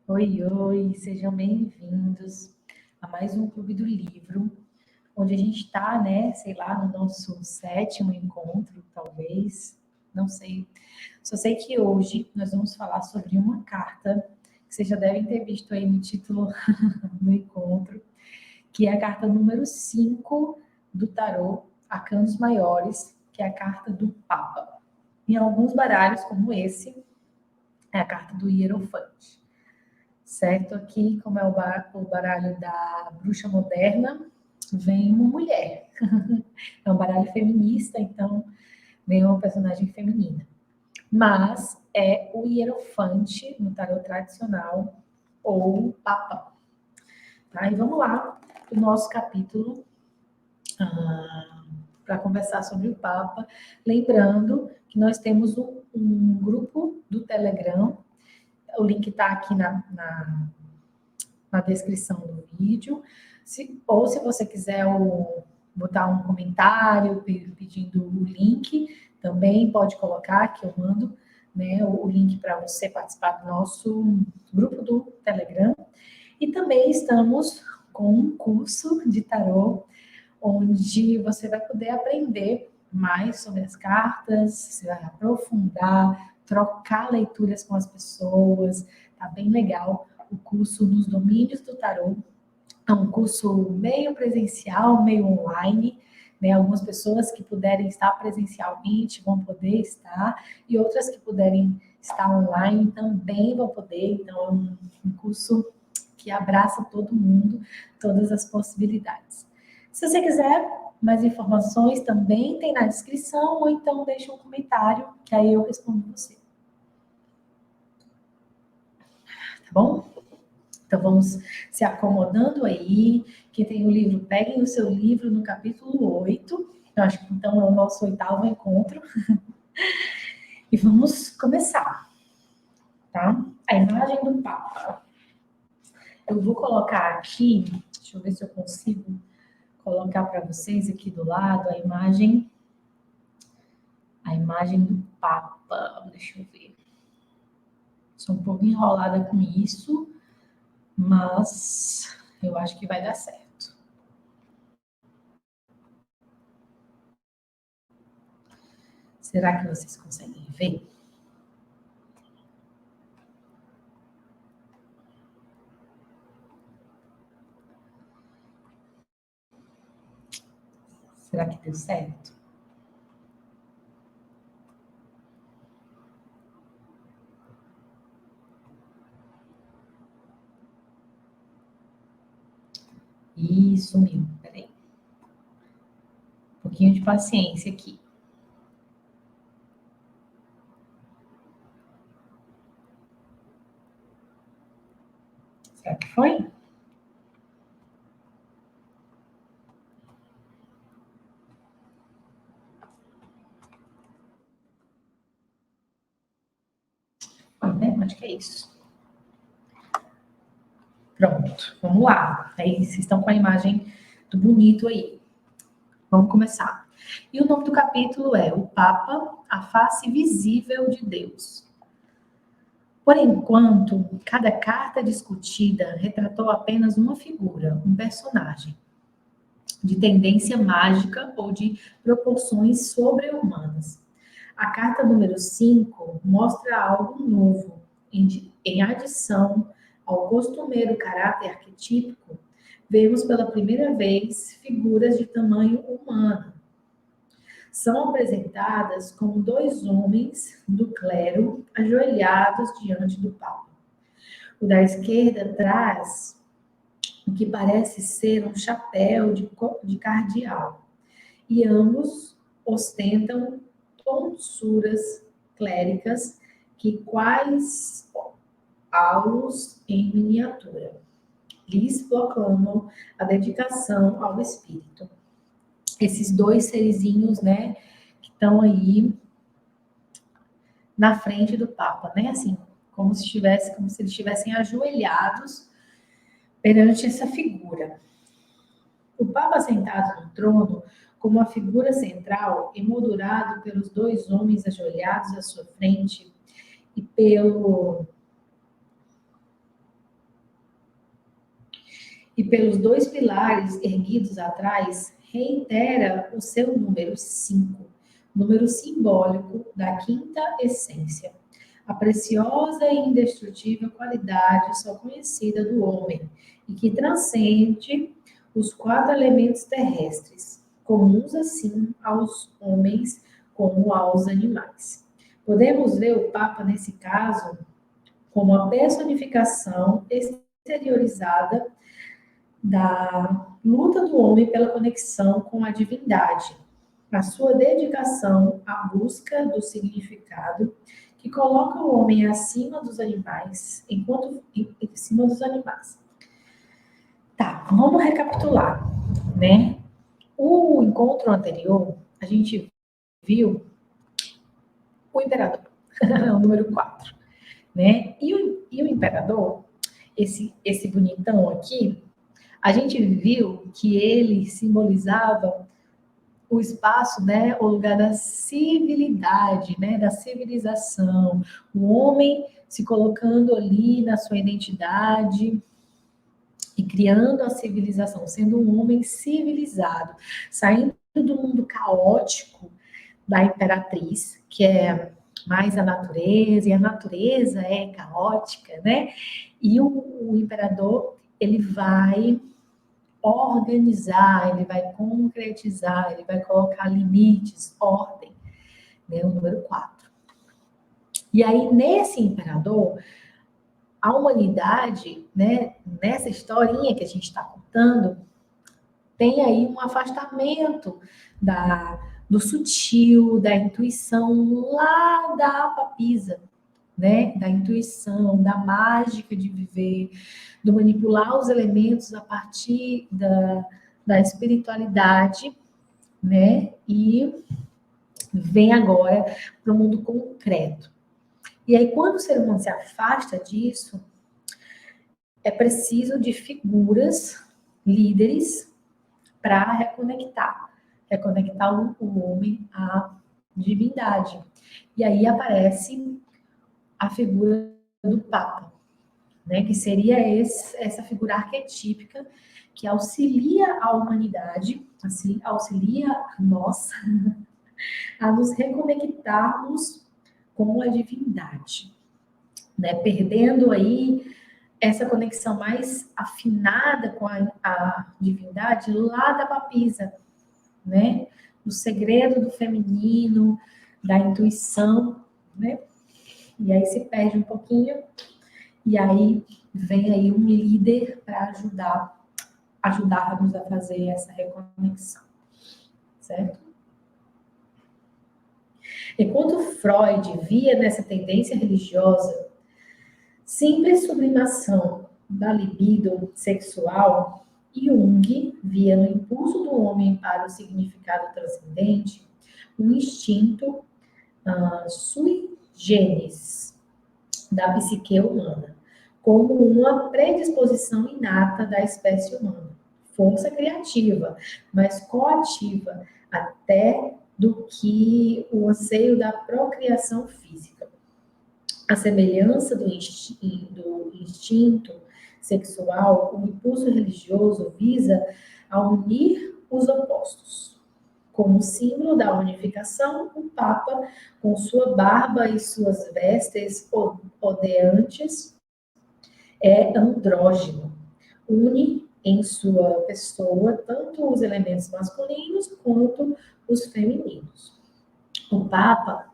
Oi, oi, sejam bem-vindos a mais um Clube do Livro, onde a gente está, né, sei lá, no nosso sétimo encontro, talvez, não sei. Só sei que hoje nós vamos falar sobre uma carta, que vocês já devem ter visto aí no título do encontro, que é a carta número 5 do tarô, Arcanos Maiores, que é a carta do Papa. Em alguns baralhos, como esse, é a carta do Hierofante. Certo? Aqui, como é o baralho da bruxa moderna, vem uma mulher. É um baralho feminista, então vem uma personagem feminina. Mas é o hierofante no tarot tradicional ou papa. Tá? E vamos lá para o nosso capítulo para conversar sobre o papa. Lembrando que nós temos um grupo do Telegram. O link está aqui na descrição do vídeo. Ou se você quiser botar um comentário pedindo o link, também pode colocar, que eu mando, né, o link para você participar do nosso grupo do Telegram. E também estamos com um curso de tarô, onde você vai poder aprender mais sobre as cartas, você vai aprofundar, trocar leituras com as pessoas, tá bem legal o curso nos domínios do tarô. É um curso meio presencial, meio online, né? Algumas pessoas que puderem estar presencialmente vão poder estar, e outras que puderem estar online também vão poder. Então, é um curso que abraça todo mundo, todas as possibilidades. Se você quiser mais informações, também tem na descrição, ou então deixa um comentário, que aí eu respondo você. Tá bom? Então vamos se acomodando aí. Quem tem o livro, peguem o seu livro no capítulo 8. Eu acho que então é o nosso 8º encontro. E vamos começar, tá? A imagem do Papa. Eu vou colocar aqui, deixa eu ver se eu consigo colocar para vocês aqui do lado a imagem do Papa. Deixa eu ver. Sou um pouco enrolada com isso, mas eu acho que vai dar certo. Será que vocês conseguem ver? Será que deu certo? Isso mesmo, peraí. Um pouquinho de paciência aqui. Será que foi? Foi, né? Acho que é isso. Pronto, vamos lá. Aí vocês estão com a imagem do bonito aí. Vamos começar. E o nome do capítulo é O Papa, a face visível de Deus. Por enquanto, cada carta discutida retratou apenas uma figura, um personagem, de tendência mágica ou de proporções sobre-humanas. A carta número 5 mostra algo novo, em adição ao costumeiro caráter arquetípico, vemos pela primeira vez figuras de tamanho humano. São apresentadas como dois homens do clero ajoelhados diante do Papa. O da esquerda traz o que parece ser um chapéu de cardeal, e ambos ostentam tonsuras cléricas que quais aulos em miniatura lhes proclamam a dedicação ao Espírito. Esses dois serizinhos, né, que estão aí na frente do Papa, né, assim, como se eles estivessem ajoelhados perante essa figura. O Papa sentado no trono, como a figura central, emoldurado pelos dois homens ajoelhados à sua frente e pelo e pelos dois pilares erguidos atrás, reitera o seu número 5, número simbólico da quinta essência, a preciosa e indestrutível qualidade só conhecida do homem e que transcende os 4 elementos terrestres, comuns assim aos homens como aos animais. Podemos ver o Papa, nesse caso, como a personificação exteriorizada da luta do homem pela conexão com a divindade, a sua dedicação à busca do significado que coloca o homem acima dos animais, acima dos animais. Tá, vamos recapitular, né? O encontro anterior, a gente viu o imperador, o número 4, né? E o imperador, esse bonitão aqui, a gente viu que ele simbolizava o espaço, né, o lugar da civilidade, né, da civilização, o homem se colocando ali na sua identidade e criando a civilização, sendo um homem civilizado, saindo do mundo caótico da imperatriz, que é mais a natureza, e a natureza é caótica, né? E o imperador, ele vai organizar, ele vai concretizar, ele vai colocar limites, ordem, né? O número 4. E aí, nesse imperador, a humanidade, né, nessa historinha que a gente está contando, tem aí um afastamento do sutil, da intuição lá da papisa, né? Da intuição, da mágica de viver, do manipular os elementos a partir da espiritualidade, né? E vem agora para o mundo concreto. E aí, quando o ser humano se afasta disso, é preciso de figuras, líderes, para reconectar o homem à divindade. E aí aparece a figura do Papa, né, que seria essa figura arquetípica que auxilia a humanidade, assim, auxilia nós a nos reconectarmos com a divindade, né, perdendo aí essa conexão mais afinada com a divindade lá da papisa, né, do segredo do feminino, da intuição, né, e aí se perde um pouquinho. E aí vem aí um líder para ajudar-nos a fazer essa reconexão, certo? Enquanto Freud via nessa tendência religiosa simples sublimação da libido sexual, Jung via no impulso do homem para o significado transcendente um instinto sui generis da psique humana, como uma predisposição inata da espécie humana, força criativa, mas coativa até do que o anseio da procriação física. A semelhança do instinto sexual, o impulso religioso visa a unir os opostos. Como símbolo da unificação, o Papa, com sua barba e suas vestes odeantes, é andrógino. Une em sua pessoa tanto os elementos masculinos quanto os femininos. O Papa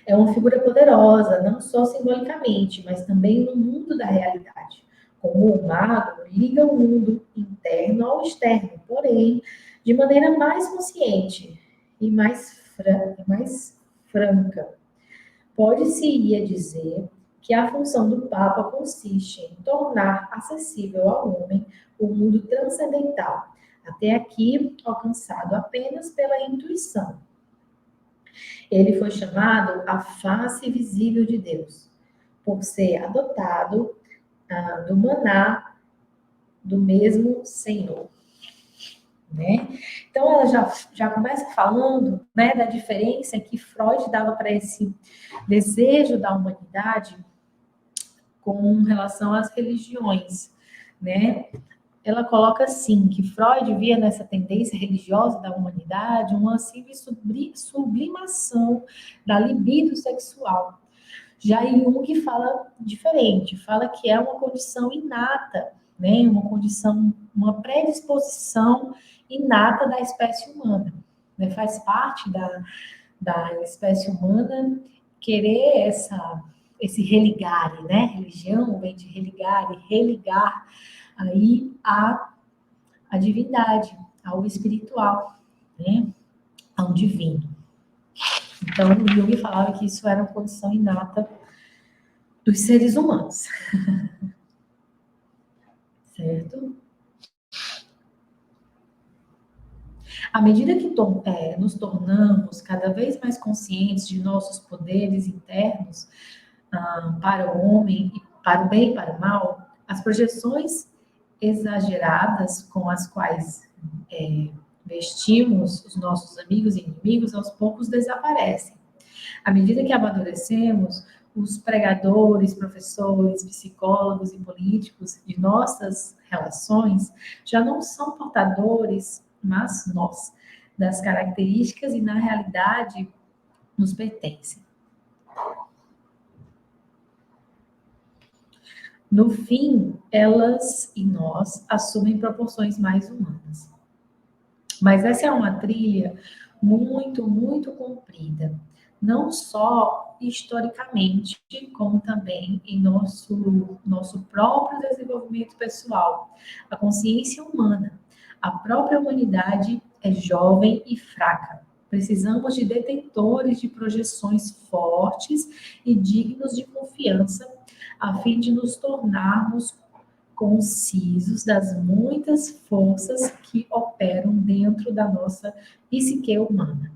é uma figura poderosa, não só simbolicamente, mas também no mundo da realidade. Como o mago liga o mundo interno ao externo, porém, de maneira mais consciente e mais franca. Pode-se dizer que a função do Papa consiste em tornar acessível ao homem o mundo transcendental, até aqui alcançado apenas pela intuição. Ele foi chamado a face visível de Deus, por ser adotado do maná do mesmo Senhor. Né? Então, ela já começa falando, né, da diferença que Freud dava para esse desejo da humanidade com relação às religiões, né? ela coloca assim, que Freud via nessa tendência religiosa da humanidade uma simples sublimação da libido sexual. Já Jung fala diferente, fala que é uma condição inata, né? Uma condição, uma predisposição inata da espécie humana, né? Faz parte da espécie humana querer esse religare, né? Religião vem de religare, religar aí a divindade, ao espiritual, né? Ao divino. Então, o Jung falava que isso era uma condição inata dos seres humanos. Certo? À medida que nos tornamos cada vez mais conscientes de nossos poderes internos para o homem, para o bem e para o mal, as projeções exageradas com as quais vestimos os nossos amigos e inimigos aos poucos desaparecem. À medida que amadurecemos, os pregadores, professores, psicólogos e políticos de nossas relações já não são portadores, mas nós, das características e, na realidade, nos pertencem. No fim, elas e nós assumem proporções mais humanas. Mas essa é uma trilha muito, muito comprida. Não só historicamente, como também em nosso próprio desenvolvimento pessoal. A consciência humana, a própria humanidade é jovem e fraca. Precisamos de detentores de projeções fortes e dignos de confiança, a fim de nos tornarmos concisos das muitas forças que operam dentro da nossa psique humana.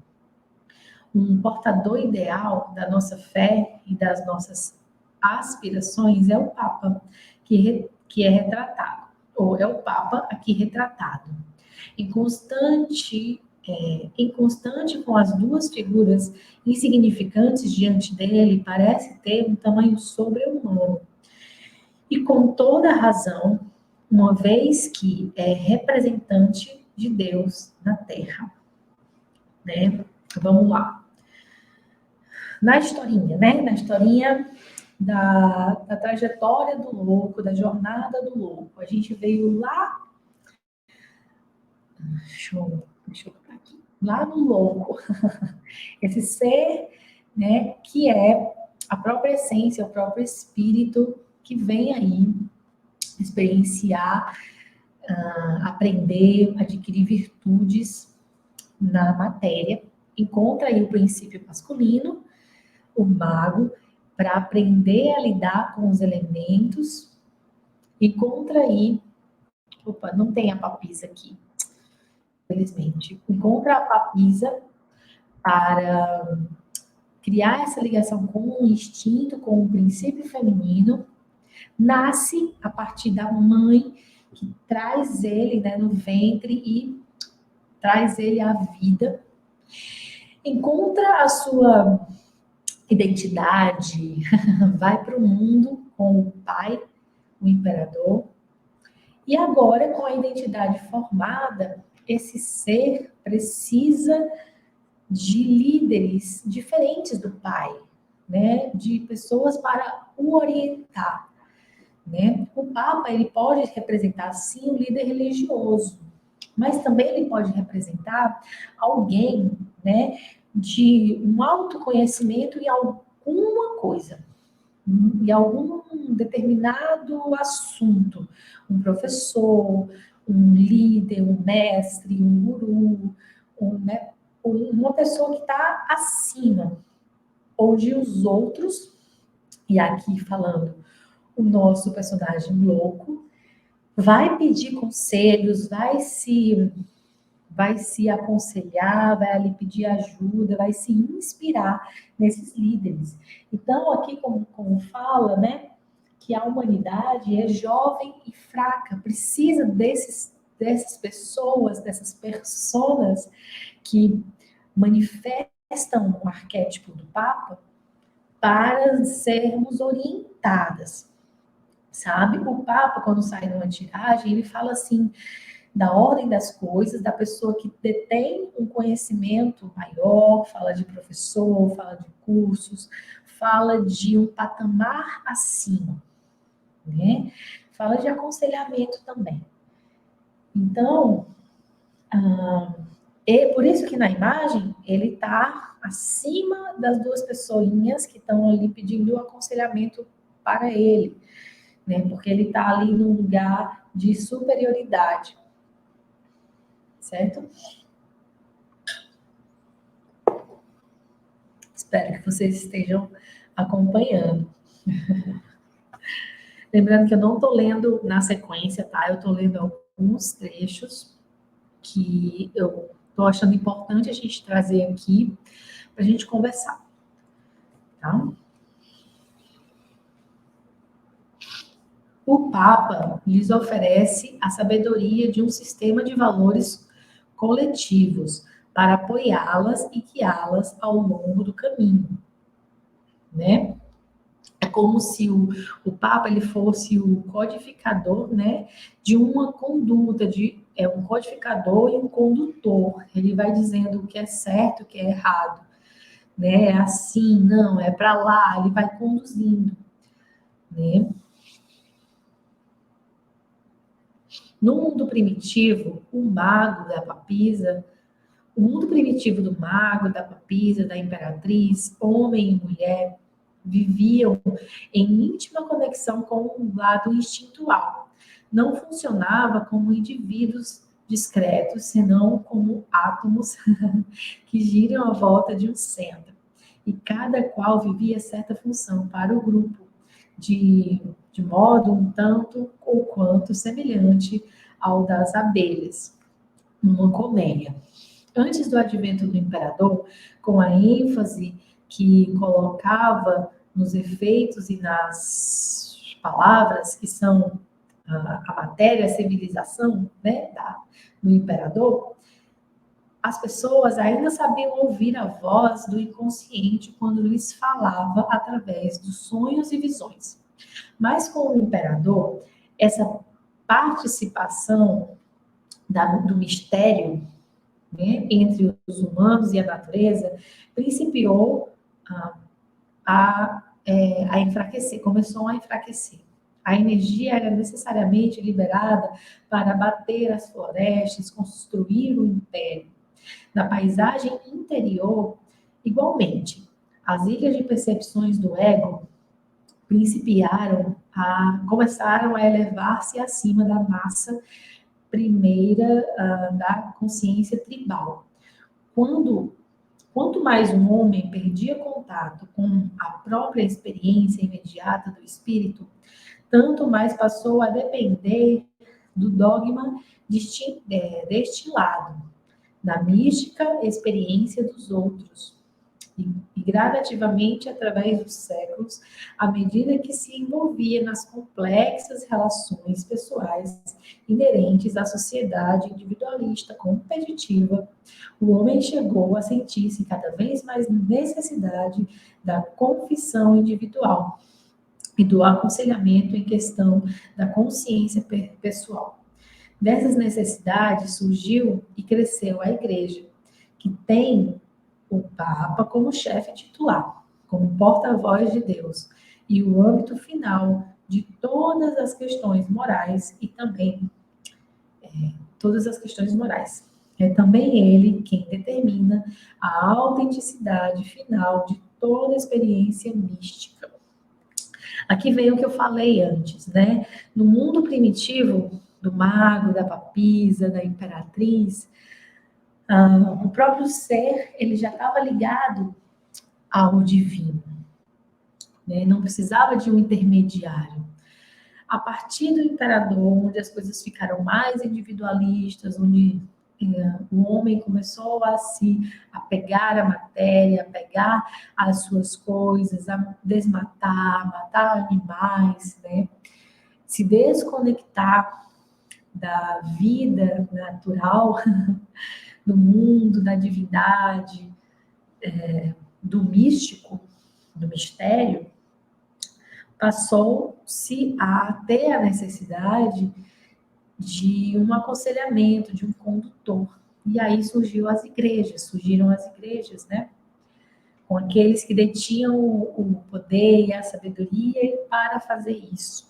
Um portador ideal da nossa fé e das nossas aspirações é o Papa, que é retratado, ou é o Papa aqui retratado. Em constante com as duas figuras insignificantes diante dele, parece ter um tamanho sobre-humano. E com toda razão, uma vez que é representante de Deus na Terra. Né? Vamos lá. Na historinha, né? Na historinha da trajetória do louco, da jornada do louco. A gente veio lá. Deixa eu botar aqui. Lá no louco. Esse ser, né? Que é a própria essência, o próprio espírito que vem aí experienciar, aprender, adquirir virtudes na matéria. Encontra aí o princípio masculino, o mago, para aprender a lidar com os elementos. Encontra aí, opa, não tem a papisa aqui, infelizmente. Encontra a papisa para criar essa ligação com o instinto, com o princípio feminino. Nasce a partir da mãe, que traz ele, né, no ventre e traz ele à vida. Encontra a sua identidade, vai para o mundo com o pai, o imperador. E agora, com a identidade formada, esse ser precisa de líderes diferentes do pai, né? De pessoas para o orientar. Né? O Papa, ele pode representar, sim, um líder religioso, mas também ele pode representar alguém, né, de um autoconhecimento em alguma coisa, em algum determinado assunto. Um professor, um líder, um mestre, um guru, né, uma pessoa que está acima, onde os outros, e aqui falando o nosso personagem louco, vai pedir conselhos, vai se aconselhar, vai ali pedir ajuda, vai se inspirar nesses líderes. Então, aqui como fala, né, que a humanidade é jovem e fraca, precisa dessas pessoas, dessas personas que manifestam o arquétipo do Papa para sermos orientadas. sabe? O Papa, quando sai numa tiragem, ele fala assim, da ordem das coisas, da pessoa que detém um conhecimento maior, fala de professor, fala de cursos, fala de um patamar acima, né? Fala de aconselhamento também. Então, por isso que na imagem ele está acima das duas pessoinhas que estão ali pedindo o aconselhamento para ele, né? Porque ele está ali num lugar de superioridade, certo? Espero que vocês estejam acompanhando. Lembrando que eu não estou lendo na sequência, tá? Eu estou lendo alguns trechos que eu estou achando importante a gente trazer aqui para a gente conversar, tá? O Papa lhes oferece a sabedoria de um sistema de valores coletivos para apoiá-las e guiá-las ao longo do caminho, né? É como se o Papa ele fosse o codificador, né, de uma conduta, um codificador e um condutor. Ele vai dizendo o que é certo, o que é errado, né? É assim, não, é para lá, ele vai conduzindo, né? No mundo primitivo, o mundo primitivo do mago, da papisa, da imperatriz, homem e mulher, viviam em íntima conexão com o lado instintual. Não funcionava como indivíduos discretos, senão como átomos que giram à volta de um centro. E cada qual vivia certa função para o grupo, de modo um tanto ou quanto semelhante ao das abelhas, numa colmeia. Antes do advento do imperador, com a ênfase que colocava nos efeitos e nas palavras que são a matéria, a civilização, né, do imperador, as pessoas ainda sabiam ouvir a voz do inconsciente quando lhes falava através dos sonhos e visões. Mas com o imperador, essa participação do mistério, né, entre os humanos e a natureza, principiou a enfraquecer, começou a enfraquecer. A energia era necessariamente liberada para bater as florestas, construir o império. Na paisagem interior, igualmente, as ilhas de percepções do ego começaram a elevar-se acima da massa primeira da consciência tribal. Quanto mais um homem perdia contato com a própria experiência imediata do espírito, tanto mais passou a depender do dogma destilado, da mística experiência dos outros. E gradativamente, através dos séculos, à medida que se envolvia nas complexas relações pessoais inerentes à sociedade individualista competitiva, o homem chegou a sentir-se cada vez mais necessidade da confissão individual e do aconselhamento em questão da consciência pessoal. Dessas necessidades surgiu e cresceu a Igreja, que tem o Papa como chefe titular, como porta-voz de Deus, e o âmbito final de todas as questões morais e também todas as questões morais. É também ele quem determina a autenticidade final de toda experiência mística. Aqui vem o que eu falei antes, né? No mundo primitivo, do mago, da papisa, da imperatriz, o próprio ser, ele já estava ligado ao divino, né? Não precisava de um intermediário. A partir do imperador, onde as coisas ficaram mais individualistas, onde o homem começou a se apegar à matéria, a pegar as suas coisas, a desmatar, matar animais, né? Se desconectar da vida natural, do mundo, da divindade, do místico, do mistério, passou-se a ter a necessidade de um aconselhamento, de um condutor. E aí surgiram as igrejas, né? Com aqueles que detinham o poder e a sabedoria para fazer isso.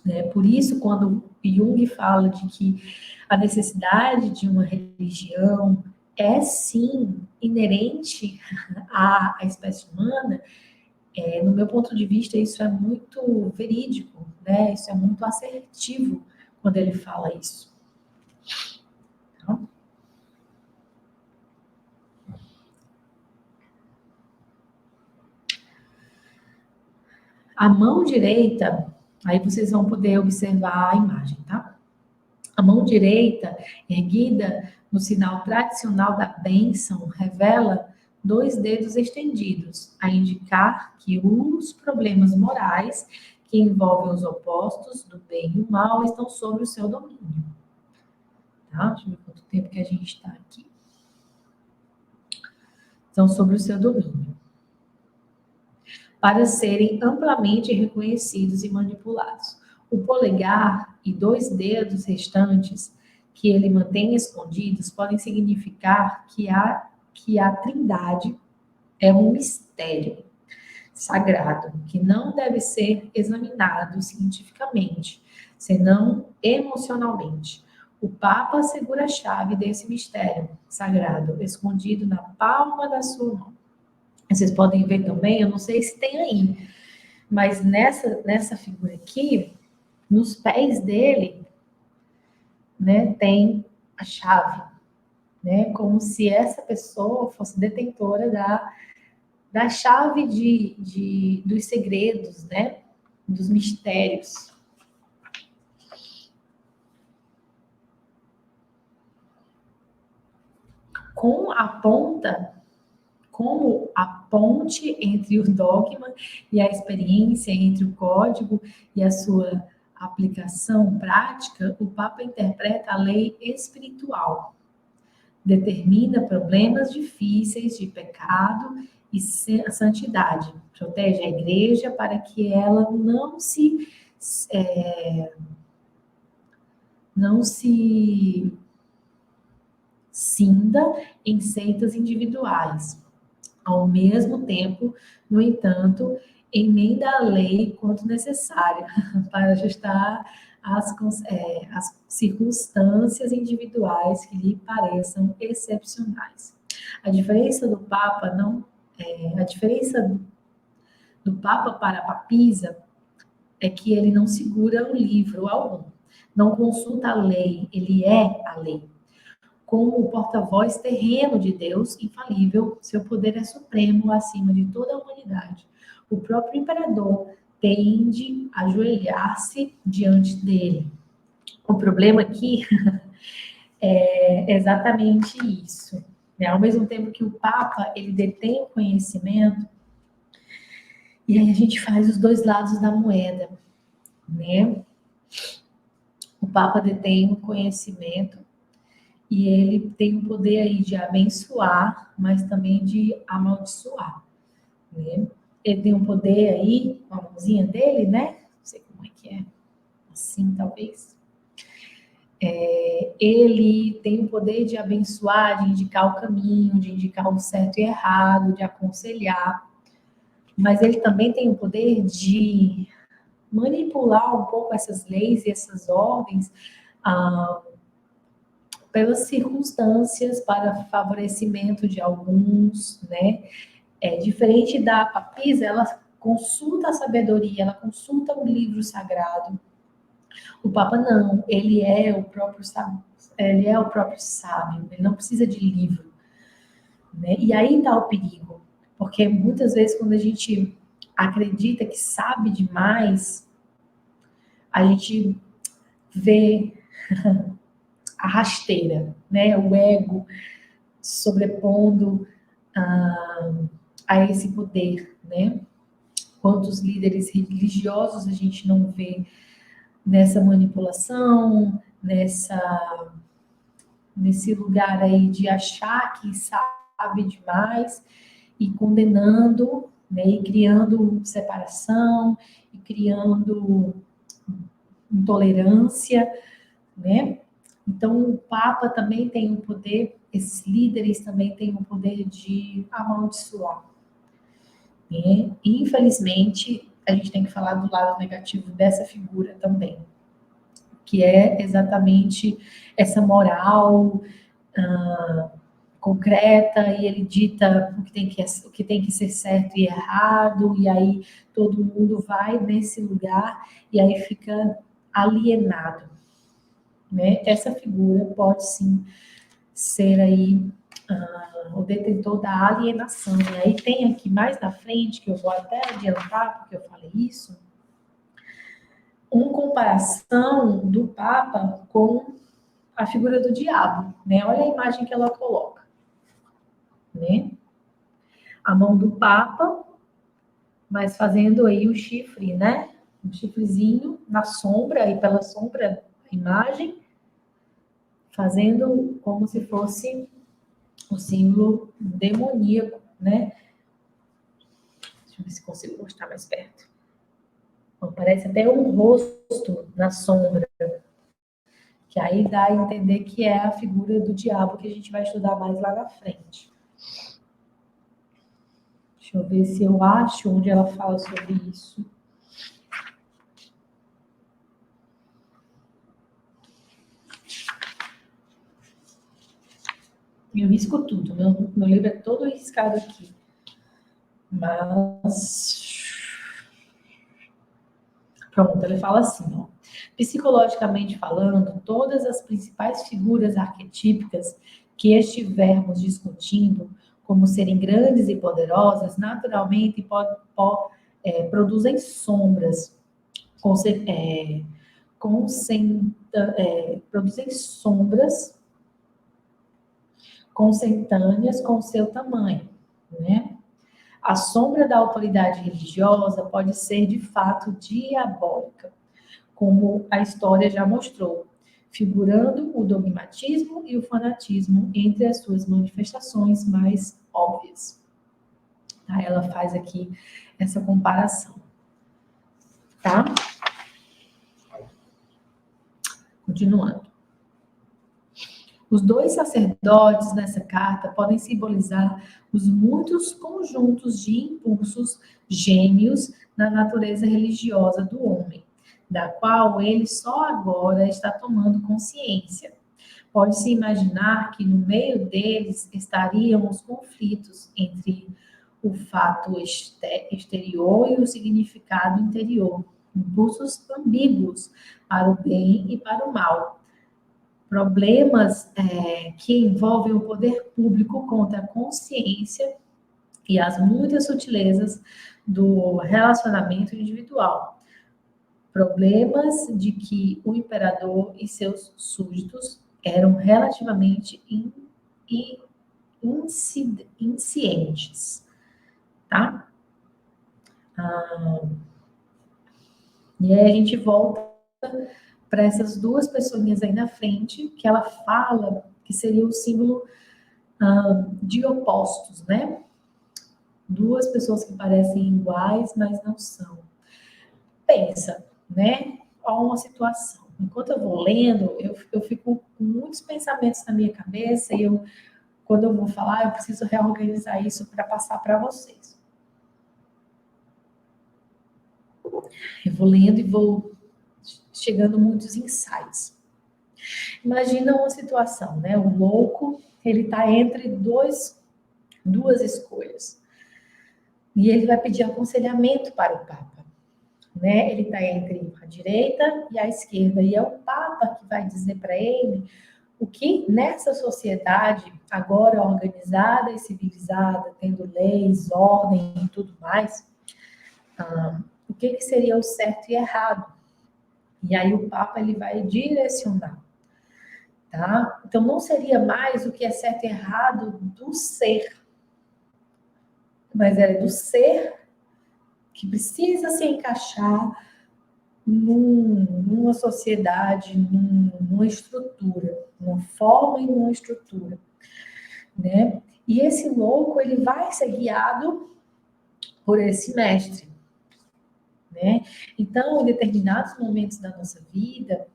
Né? Por isso, quando Jung fala de que a necessidade de uma religião é, sim, inerente à espécie humana, no meu ponto de vista, isso é muito verídico, né? Isso é muito assertivo quando ele fala isso. Então, a mão direita, aí vocês vão poder observar a imagem, tá? A mão direita, erguida no sinal tradicional da bênção, revela 2 dedos estendidos, a indicar que os problemas morais que envolvem os opostos do bem e o mal estão sob o seu domínio. Tá? Deixa eu ver quanto tempo que a gente está aqui. Estão sob o seu domínio. Para serem amplamente reconhecidos e manipulados. O polegar e 2 dedos restantes que ele mantém escondidos podem significar que a Trindade é um mistério sagrado que não deve ser examinado cientificamente, senão emocionalmente. O Papa segura a chave desse mistério sagrado, escondido na palma da sua mão. Vocês podem ver também, eu não sei se tem aí, mas nessa figura aqui, nos pés dele, né, tem a chave, né, como se essa pessoa fosse detentora da chave dos segredos, né, dos mistérios. Com a ponta, como a ponte entre o dogma e a experiência, entre o código e a sua aplicação prática, o Papa interpreta a lei espiritual, determina problemas difíceis de pecado e santidade, protege a igreja para que ela não se cinda em seitas individuais. Ao mesmo tempo, no entanto, emenda a lei quanto necessária para ajustar as circunstâncias individuais que lhe pareçam excepcionais. A diferença do Papa do Papa para a papisa é que ele não segura o livro algum, não consulta a lei, ele é a lei. Como o porta-voz terreno de Deus, infalível, seu poder é supremo acima de toda a humanidade. O próprio imperador tende a ajoelhar-se diante dele. O problema aqui é exatamente isso. Né? Ao mesmo tempo que o Papa, ele detém o conhecimento, e aí a gente faz os 2 lados da moeda, né? O Papa detém o conhecimento, e ele tem o poder aí de abençoar, mas também de amaldiçoar, né? Ele tem o poder aí, com a mãozinha dele, né? Não sei como é que é. Assim, talvez. Ele tem o poder de abençoar, de indicar o caminho, de indicar o certo e errado, de aconselhar. Mas ele também tem o poder de manipular um pouco essas leis e essas ordens pelas circunstâncias para favorecimento de alguns, né? Diferente da papisa, ela consulta a sabedoria, ela consulta o livro sagrado. O Papa não, ele é o próprio sábio, ele não precisa de livro, né? E aí está o perigo, porque muitas vezes quando a gente acredita que sabe demais, a gente vê a rasteira, né? O ego sobrepondo a esse poder, né? Quantos líderes religiosos a gente não vê nessa manipulação, nesse lugar aí de achar que sabe demais e condenando né? E criando separação, e criando intolerância, né? Então, o Papa também tem o poder, esses líderes também têm o poder de amaldiçoar, né? E, infelizmente, a gente tem que falar do lado negativo dessa figura também, que é exatamente essa moral concreta, e ele dita o que tem que ser certo e errado, e aí todo mundo vai nesse lugar e aí fica alienado, né? Essa figura pode sim ser aí o detentor da alienação. E aí tem aqui mais na frente, que eu vou até adiantar, porque eu falei isso, uma comparação do Papa com a figura do diabo, né? Olha a imagem que ela coloca, né? A mão do Papa, mas fazendo aí o chifre, né? Um chifrezinho na sombra, e pela sombra, a imagem, fazendo como se fosse o símbolo demoníaco, né? Deixa eu ver se consigo mostrar mais perto. Então, parece até um rosto na sombra, que aí dá a entender que é a figura do diabo que a gente vai estudar mais lá na frente. Deixa eu ver se eu acho onde ela fala sobre isso. Eu risco tudo, meu livro é todo riscado aqui. Mas... Pronto, ele fala assim, ó. Psicologicamente falando, todas as principais figuras arquetípicas que estivermos discutindo, como serem grandes e poderosas, naturalmente produzem sombras, produzem sombras consentâneas com seu tamanho, né? A sombra da autoridade religiosa pode ser, de fato, diabólica, como a história já mostrou, figurando o dogmatismo e o fanatismo entre as suas manifestações mais óbvias. Tá? Ela faz aqui essa comparação. Tá? Continuando. Os dois sacerdotes nessa carta podem simbolizar os muitos conjuntos de impulsos gêmeos na natureza religiosa do homem, da qual ele só agora está tomando consciência. Pode-se imaginar que no meio deles estariam os conflitos entre o fato exterior e o significado interior, impulsos ambíguos para o bem e para o mal. Problemas que envolvem o poder público contra a consciência e as muitas sutilezas do relacionamento individual. Problemas de que o imperador e seus súditos eram relativamente inscientes, tá? E aí a gente volta para essas duas pessoinhas aí na frente, que ela fala que seria o símbolo de opostos, né? Duas pessoas que parecem iguais, mas não são. Pensa, né? Olha uma situação. Enquanto eu vou lendo, eu fico com muitos pensamentos na minha cabeça, e quando eu vou falar, eu preciso reorganizar isso para passar para vocês. Eu vou lendo e vou chegando muitos insights. Imagina uma situação, né? O louco, ele está entre duas escolhas. E ele vai pedir aconselhamento para o Papa, né? Ele está entre a direita e a esquerda, e é o Papa que vai dizer para ele o que nessa sociedade agora organizada e civilizada, tendo leis, ordem e tudo mais, o que seria o certo e errado. E aí o Papa ele vai direcionar. Tá? Então, não seria mais o que é certo e errado do ser, mas é do ser que precisa se encaixar numa sociedade, numa estrutura, numa forma e numa estrutura, né? E esse louco, ele vai ser guiado por esse mestre, né? Então, em determinados momentos da nossa vida,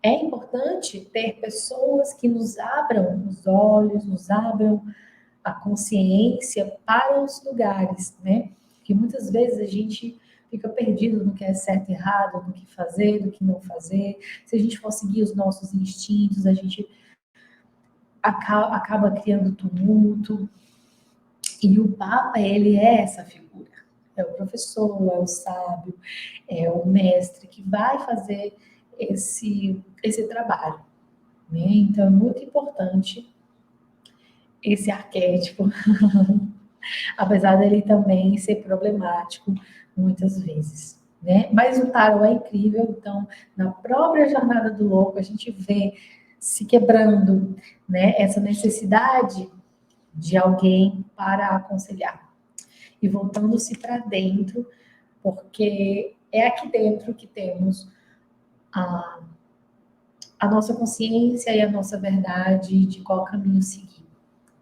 é importante ter pessoas que nos abram os olhos, nos abram a consciência para os lugares, né? Que muitas vezes a gente fica perdido no que é certo e errado, no que fazer, no que não fazer. Se a gente for seguir os nossos instintos, a gente acaba criando tumulto. E o Papa, ele é essa figura. É o professor, é o sábio, é o mestre que vai fazer esse trabalho, né? Então, é muito importante esse arquétipo, apesar dele também ser problemático muitas vezes, né? Mas o tarot é incrível, então, na própria jornada do louco, a gente vê se quebrando, né? Essa necessidade de alguém para aconselhar e voltando-se para dentro, porque é aqui dentro que temos a, a nossa consciência e a nossa verdade de qual caminho seguir.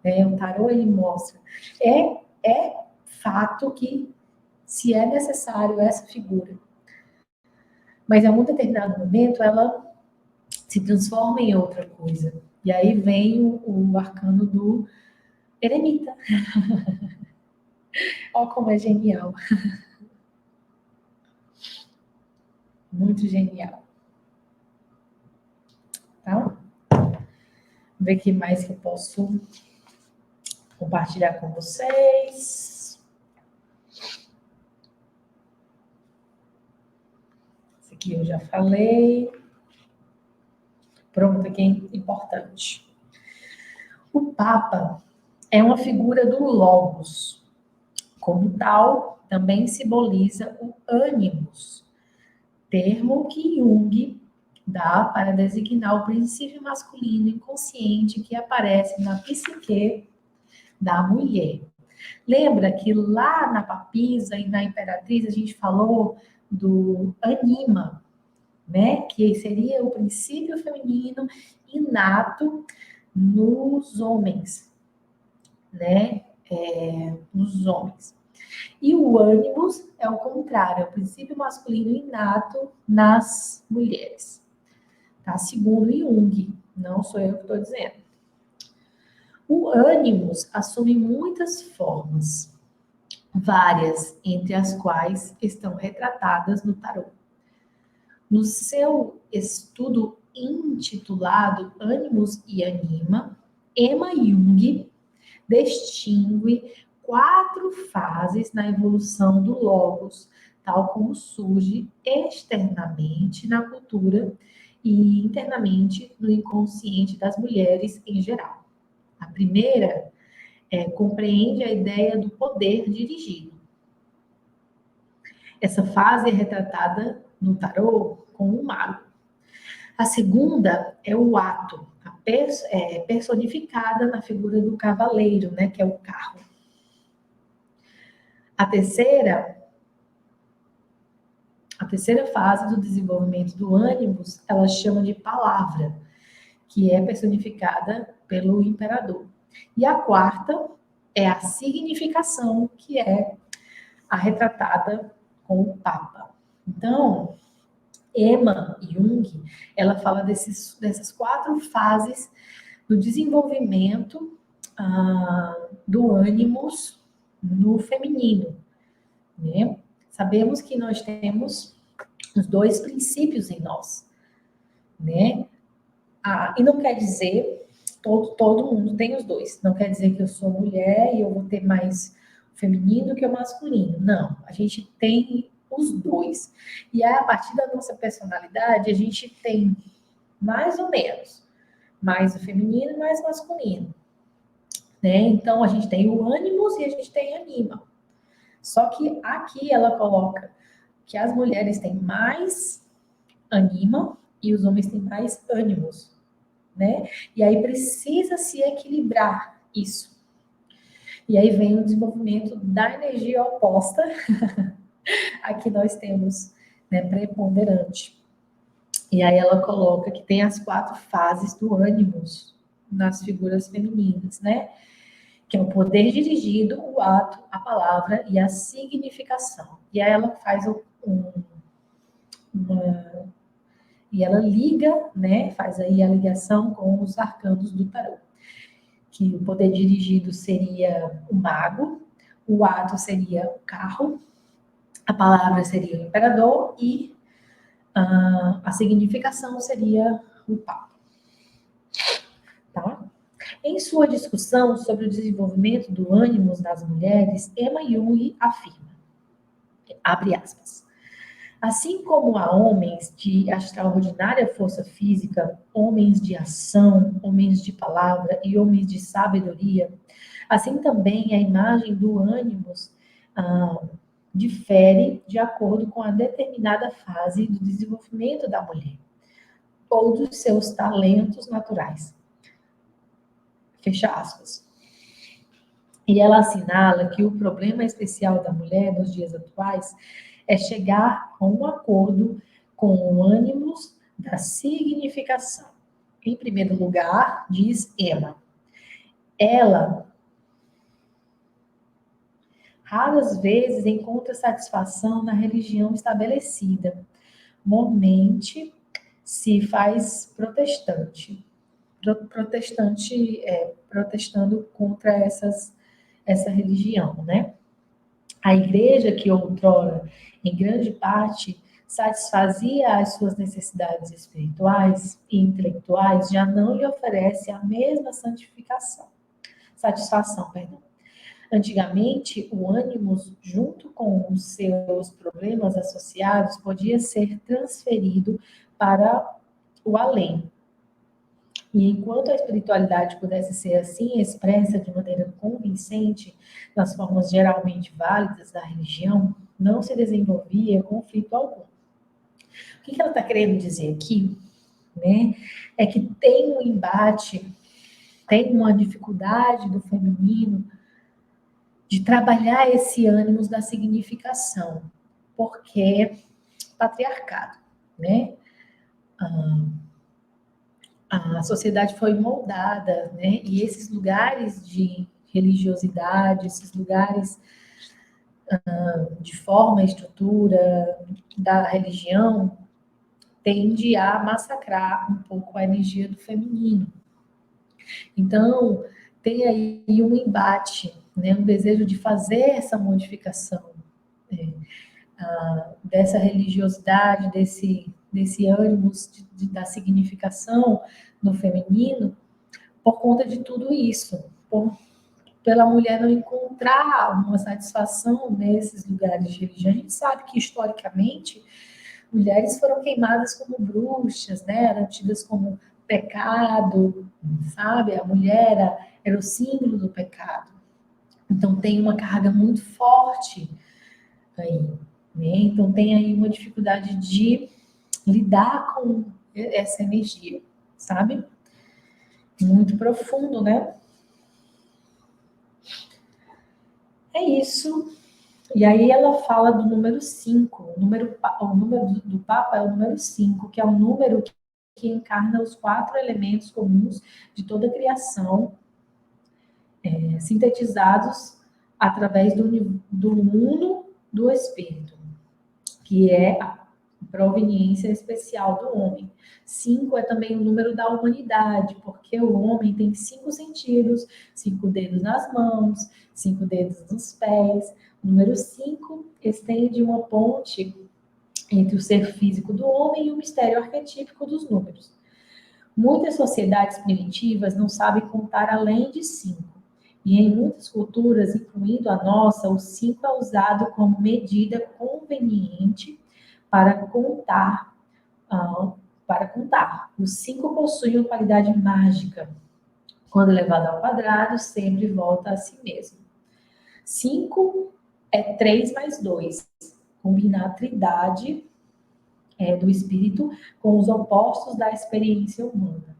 Né? O tarô, ele mostra. É fato que, se é necessário essa figura, mas em algum determinado momento ela se transforma em outra coisa. E aí vem o arcano do eremita. Olha como é genial. Muito genial. Tá? Ver o que mais que eu posso compartilhar com vocês. Esse aqui eu já falei. Pronto, aqui é importante. O Papa é uma figura do Logos. Como tal, também simboliza o ânimos, termo que Jung dá para designar o princípio masculino inconsciente que aparece na psique da mulher. Lembra que lá na Papisa e na Imperatriz a gente falou do anima, né? Que seria o princípio feminino inato nos homens, né? Nos homens. E o ânimos é o contrário, é o princípio masculino inato nas mulheres. Tá? Segundo Jung, não sou eu que estou dizendo. O ânimos assume muitas formas, várias, entre as quais estão retratadas no tarô. No seu estudo intitulado Ânimos e Anima, Emma Jung distingue 4 fases na evolução do Logos, tal como surge externamente na cultura e internamente no inconsciente das mulheres em geral. A primeira compreende a ideia do poder dirigido. Essa fase é retratada no tarô com o mago. A segunda é o ato, personificada na figura do cavaleiro, né, que é o carro. A terceira fase do desenvolvimento do ânimos, ela chama de palavra, que é personificada pelo imperador. E a quarta é a significação, que é a retratada com o Papa. Então, Emma Jung, ela fala dessas 4 fases do desenvolvimento do ânimos no feminino, né? Sabemos que nós temos os 2 princípios em nós, né? E não quer dizer todo mundo tem os 2. Não quer dizer que eu sou mulher e eu vou ter mais o feminino que o masculino. Não, a gente tem os 2. E aí, a partir da nossa personalidade, a gente tem mais ou menos, mais o feminino e mais o masculino. Né? Então, a gente tem o ânimos e a gente tem anima. Só que aqui ela coloca que as mulheres têm mais anima e os homens têm mais ânimos, né? E aí precisa se equilibrar isso. E aí vem o desenvolvimento da energia oposta. Aqui nós temos, né, preponderante. E aí ela coloca que tem as 4 fases do ânimos nas figuras femininas, né? que é o poder dirigido, o ato, a palavra e a significação. E aí ela faz e ela liga, né, faz aí a ligação com os arcanos do tarô. Que o poder dirigido seria o mago, o ato seria o carro, a palavra seria o imperador e a significação seria o papa. Tá? Em sua discussão sobre o desenvolvimento do ânimo das mulheres, Emma Jung afirma, abre aspas, assim como há homens de extraordinária força física, homens de ação, homens de palavra e homens de sabedoria, assim também a imagem do ânimos difere de acordo com a determinada fase do desenvolvimento da mulher ou dos seus talentos naturais. Fecha aspas. E ela assinala que o problema especial da mulher nos dias atuais é chegar a um acordo com o ânimos da significação. Em primeiro lugar, diz Emma, ela raras vezes encontra satisfação na religião estabelecida. Mormente se faz protestante. Protestando contra essa religião, né? A igreja que outrora, em grande parte, satisfazia as suas necessidades espirituais e intelectuais, já não lhe oferece a mesma satisfação. Antigamente, o ânimos, junto com os seus problemas associados, podia ser transferido para o além. E enquanto a espiritualidade pudesse ser assim expressa de maneira convincente, nas formas geralmente válidas da religião, não se desenvolvia conflito algum. O que ela está querendo dizer aqui, né, é que tem um embate, tem uma dificuldade do feminino de trabalhar esse ânimo da significação, porque é patriarcado, né? A sociedade foi moldada, né? E esses lugares de religiosidade, esses lugares de forma e estrutura da religião, tende a massacrar um pouco a energia do feminino. Então, tem aí um embate, né? Um desejo de fazer essa modificação, dessa religiosidade, desse ânimo da significação no feminino, por conta de tudo isso, pela mulher não encontrar uma satisfação nesses lugares de religião. A gente sabe que, historicamente, mulheres foram queimadas como bruxas, né? Eram tidas como pecado, sabe? A mulher era o símbolo do pecado. Então, tem uma carga muito forte aí, né? Então, tem aí uma dificuldade de lidar com essa energia, sabe? Muito profundo, né? É isso. E aí ela fala do número 5. O número do Papa é o número 5, que é o número que encarna os 4 elementos comuns de toda a criação, sintetizados através do uno do Espírito, que é a proveniência especial do homem. 5 é também o número da humanidade, porque o homem tem 5 sentidos, 5 dedos nas mãos, 5 dedos nos pés. O número 5 estende uma ponte entre o ser físico do homem e o mistério arquetípico dos números. Muitas sociedades primitivas não sabem contar além de 5. E em muitas culturas, incluindo a nossa, o 5 é usado como medida conveniente para contar. Os 5 possuem uma qualidade mágica. Quando levado ao quadrado, sempre volta a si mesmo. 5 é 3 mais 2. Combina a trindade do espírito com os opostos da experiência humana.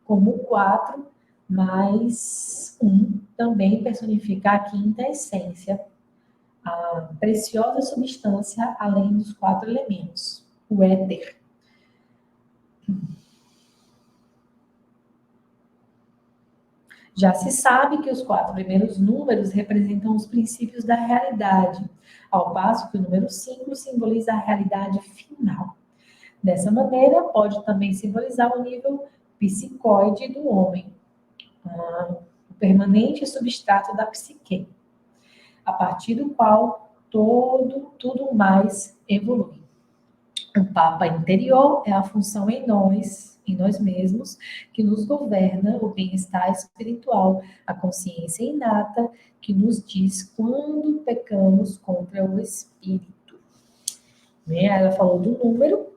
Como 4 mais 1 também personifica a quinta essência, a preciosa substância além dos 4 elementos, o éter. Já se sabe que os 4 primeiros números representam os princípios da realidade, ao passo que o número 5 simboliza a realidade final. Dessa maneira, pode também simbolizar o nível psicoide do homem, o permanente substrato da psique, a partir do qual tudo mais evolui. O Papa interior é a função em nós mesmos, que nos governa o bem-estar espiritual, a consciência inata, que nos diz quando pecamos contra o espírito. Né? Ela falou do número,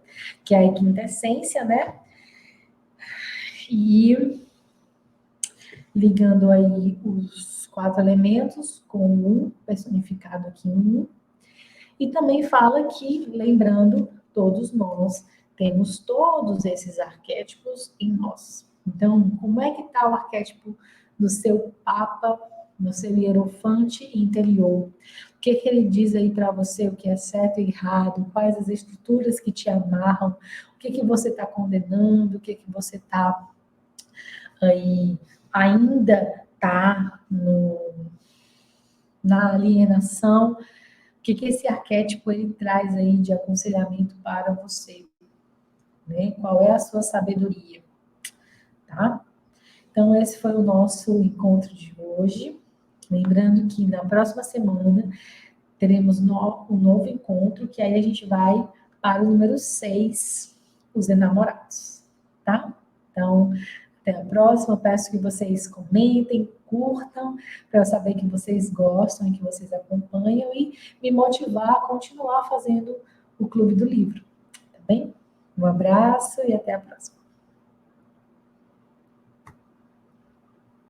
que é a quinta essência, né? E ligando aí os 4 elementos com um personificado aqui em um. E também fala que, lembrando, todos nós temos todos esses arquétipos em nós. Então, como é que está o arquétipo do seu Papa, no seu hierofante interior? O que ele diz aí para você, o que é certo e errado? Quais as estruturas que te amarram? O que você está condenando? O que você está aí ainda está na alienação? O que esse arquétipo ele traz aí de aconselhamento para você? Né? Qual é a sua sabedoria? Tá? Então, esse foi o nosso encontro de hoje. Lembrando que na próxima semana teremos um novo encontro, que aí a gente vai para o número 6, os enamorados. Tá? Então, até a próxima. Peço que vocês comentem, curtam, para eu saber que vocês gostam e que vocês acompanham e me motivar a continuar fazendo o Clube do Livro. Tá bem? Um abraço e até a próxima.